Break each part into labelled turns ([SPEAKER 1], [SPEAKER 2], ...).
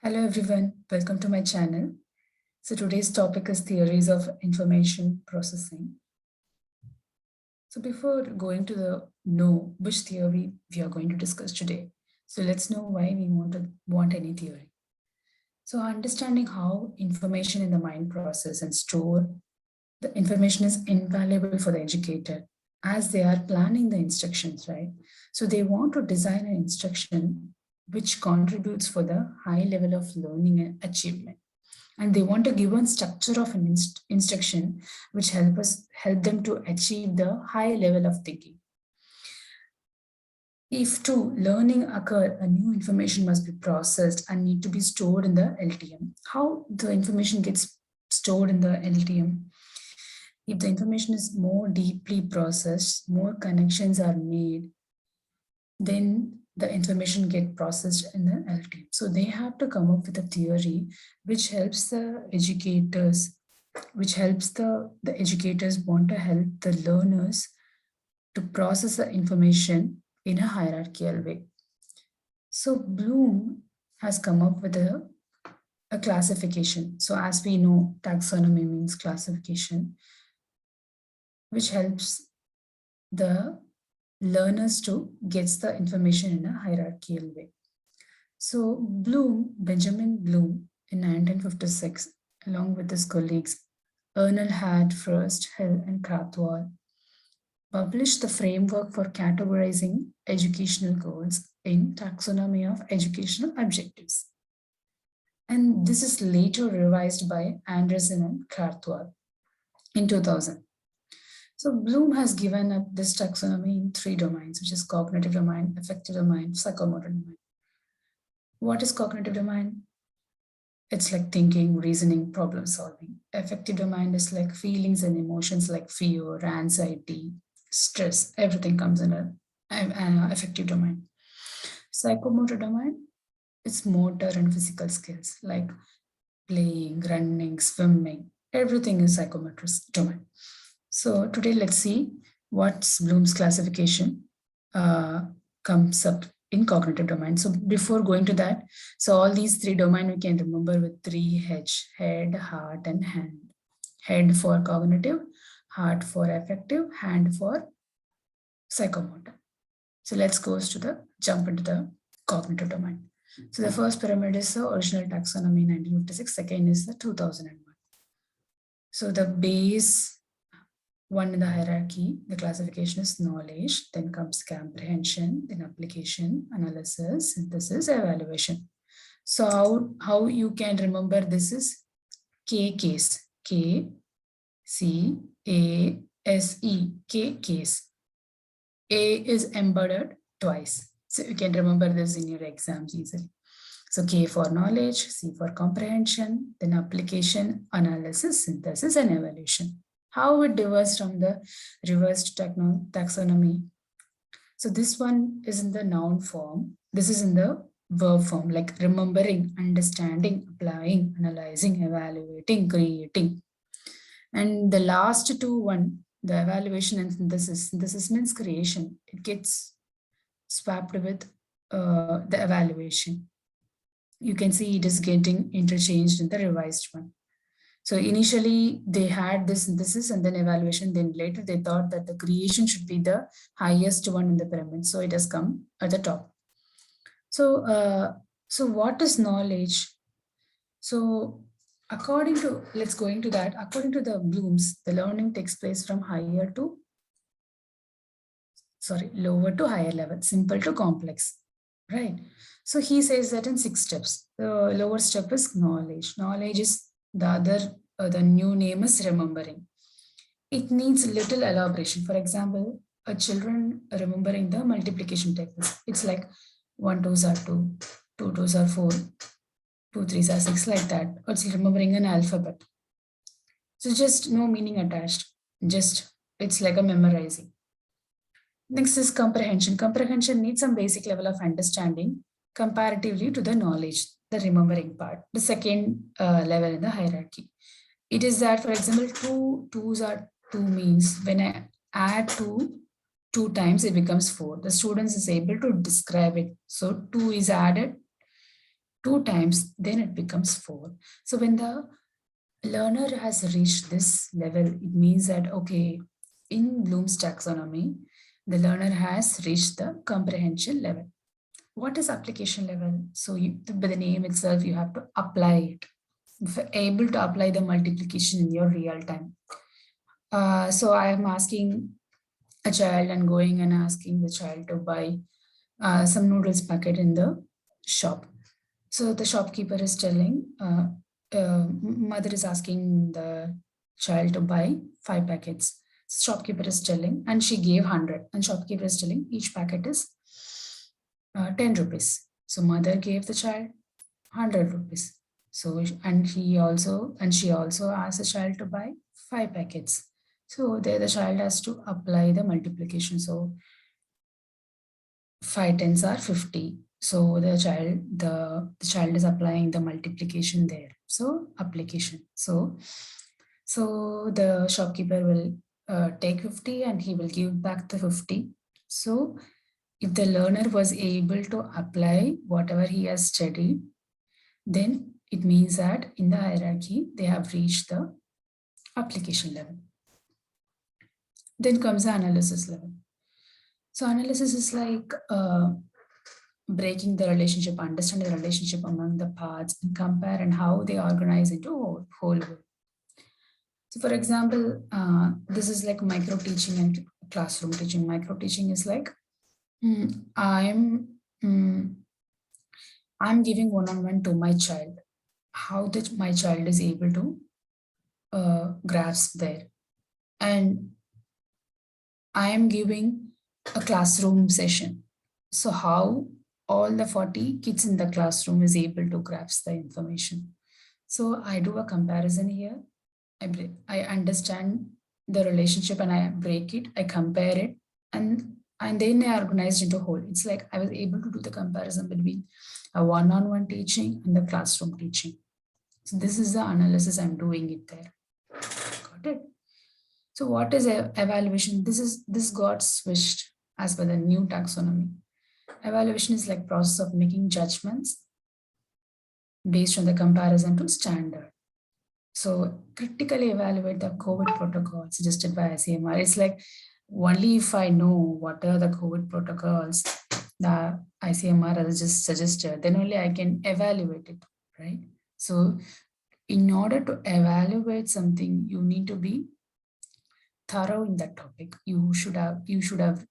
[SPEAKER 1] Hello everyone, welcome to my channel. So today's topic is theories of information processing. So before going to the know which theory we are going to discuss today, so let's know why we want any theory. So understanding how information in the mind process and store the information is invaluable for the educator as they are planning the instructions, right? So they want to design an instruction which contributes for the high level of learning and achievement. And they want to give one structure of an instruction which help them to achieve the high level of thinking. If to learning occur, a new information must be processed and need to be stored in the LTM. How the information gets stored in the LTM? If the information is more deeply processed, more connections are made, then the information get processed in the LTM. So they have to come up with a theory which helps the educators, the educators want to help the learners to process the information in a hierarchical way. So Bloom has come up with a classification. So as we know, taxonomy means classification, which helps the learners to get the information in a hierarchical way. So Benjamin Bloom in 1956, along with his colleagues, Ernest Frost, Hill, and Krathwohl, published the framework for categorizing educational goals in Taxonomy of Educational Objectives. And this is later revised by Anderson and Krathwohl in 2000. So Bloom has given up this taxonomy in 3 domains, which is cognitive domain, affective domain, psychomotor domain. What is cognitive domain? It's like thinking, reasoning, problem solving. Affective domain is like feelings and emotions like fear, anxiety, stress, everything comes in an affective domain. Psychomotor domain, it's motor and physical skills like playing, running, swimming, everything is psychomotor domain. So today let's see what's Bloom's classification comes up in cognitive domain. So before going to that, so all these 3 domains we can remember with 3 H, head, heart, and hand. Head for cognitive, heart for affective, hand for psychomotor. So let's jump into the cognitive domain. So the first pyramid is the original taxonomy 1956, second is the 2001. So the base one in the hierarchy, the classification is knowledge, then comes comprehension, then application, analysis, synthesis, evaluation. So how you can remember this is K case, K, C, A, S, E, K case. A is embedded twice. So you can remember this in your exams easily. So K for knowledge, C for comprehension, then application, analysis, synthesis, and evaluation. How it differs from the reversed taxonomy. So this one is in the noun form. This is in the verb form, like remembering, understanding, applying, analyzing, evaluating, creating. And the last 2, the evaluation and synthesis. Synthesis means creation. It gets swapped with the evaluation. You can see it is getting interchanged in the revised one. So initially they had this synthesis and then evaluation, then later they thought that the creation should be the highest one in the pyramid. So it has come at the top. So, so what is knowledge? So according to, let's go into that, according to the Bloom's, the learning takes place from lower to higher level, simple to complex, right? So he says that in 6 steps. The lower step is knowledge. Knowledge is the new name is remembering. It needs little elaboration. For example, a children remembering the multiplication tables. It's like 1 2s are 2, 2 2s are 4, 2 3s are 6, like that. Or it's remembering an alphabet. So just no meaning attached. Just it's like a memorizing. Next is comprehension. Comprehension needs some basic level of understanding comparatively to the knowledge, the remembering part, the second level in the hierarchy. It is that, for example, 2 2s are 2 means when I add 2 times, it becomes 4. The student is able to describe it. So 2 is added, 2 times, then it becomes 4. So when the learner has reached this level, it means that, okay, in Bloom's taxonomy, the learner has reached the comprehension level. What is application level? So by the name itself, you have to apply it. If you're able to apply the multiplication in your real time. So I am asking a child and going and asking the child to buy some noodles packet in the shop. So the shopkeeper is telling, mother is asking the child to buy 5 packets. Shopkeeper is telling, and she gave 100, and shopkeeper is telling each packet is 10 rupees. So mother gave the child 100 rupees. So, and she also asked the child to buy 5 packets. So there the child has to apply the multiplication. So 5 tens are 50. So the child is applying the multiplication there. So application. So the shopkeeper will take 50 and he will give back the 50. So if the learner was able to apply whatever he has studied, then it means that in the hierarchy, they have reached the application level. Then comes the analysis level. So analysis is like breaking the relationship, understand the relationship among the parts and compare and how they organize into a whole world. So for example, this is like micro teaching and classroom teaching. Micro teaching is like, I'm giving one-on-one to my child, how that my child is able to grasp there. And I am giving a classroom session. So how all the 40 kids in the classroom is able to grasp the information. So I do a comparison here. I understand the relationship and I break it, I compare it, and then I organized into a whole. It's like I was able to do the comparison between a one-on-one teaching and the classroom teaching. So this is the analysis I'm doing it there. Got it? So what is evaluation? This got switched as per the new taxonomy. Evaluation is like process of making judgments based on the comparison to standard. So critically evaluate the COVID protocol suggested by ICMR. It's like only if I know what are the COVID protocols the ICMR has just suggested, then only I can evaluate it, right? So in order to evaluate something, you need to be thorough in that topic. You should have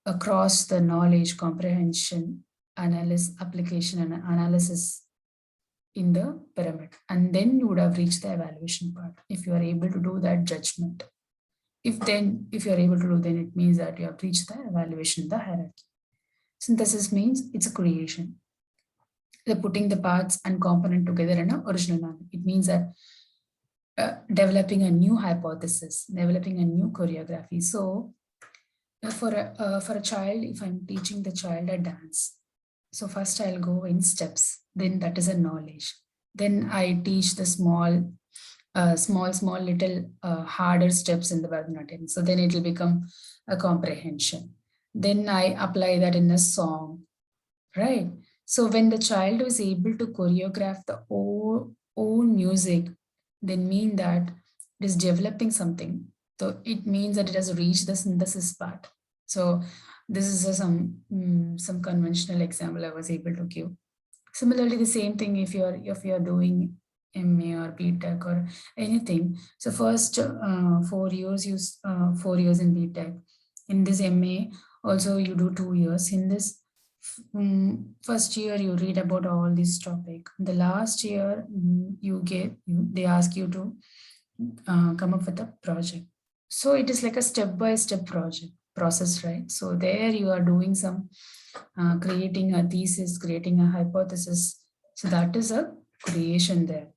[SPEAKER 1] across the knowledge, comprehension, analysis, application, and analysis in the pyramid, and then you would have reached the evaluation part. If you are able to do that judgment, if you are able to do, then it means that you have reached the evaluation in the hierarchy. Synthesis means it's a creation, the putting the parts and component together in an original manner. It means that developing a new hypothesis, developing a new choreography. So for a child, if I'm teaching the child a dance, so first I'll go in steps, then that is a knowledge. Then I teach the small little harder steps in the Bharatanatyam. So then it will become a comprehension. Then I apply that in a song, right? So when the child is able to choreograph the own music, then mean that it is developing something. So it means that it has reached the synthesis part. So this is some conventional example I was able to give. Similarly, the same thing if you're doing MA or BTech or anything. So first 4 years, 4 years in BTech. In this MA, also you do 2 years. In this first year, you read about all this topic. The last year, they ask you to come up with a project. So it is like a step-by-step process, right? So there you are doing some creating a thesis, creating a hypothesis. So that is a creation there,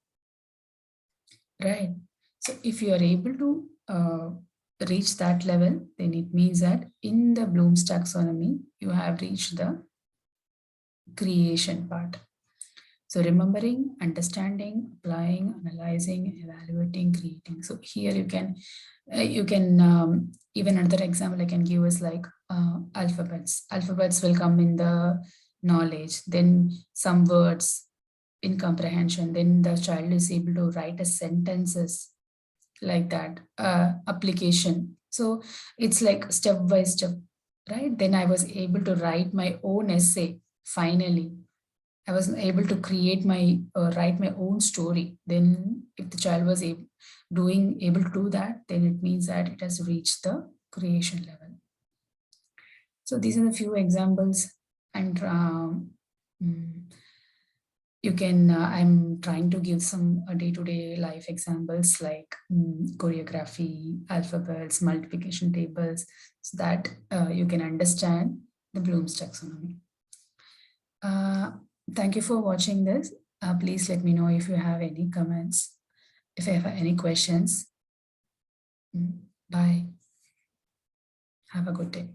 [SPEAKER 1] right? So if you are able to reach that level, then it means that in the Bloom's taxonomy, you have reached the creation part. So remembering, understanding, applying, analyzing, evaluating, creating. So here you can even another example I can give is like alphabets. Alphabets will come in the knowledge, then some words in comprehension, then the child is able to write a sentences like that, application. So it's like step by step, right? Then I was able to write my own essay. Finally, I was able to create my write my own story. Then if the child was able to do that, then it means that it has reached the creation level. So these are the few examples, and mm, you can I'm trying to give some day-to-day life examples like choreography, alphabets, multiplication tables, so that you can understand the Bloom's taxonomy. uh, Thank you for watching this. Please let me know if you have any comments, if you have any questions. Bye. Have a good day.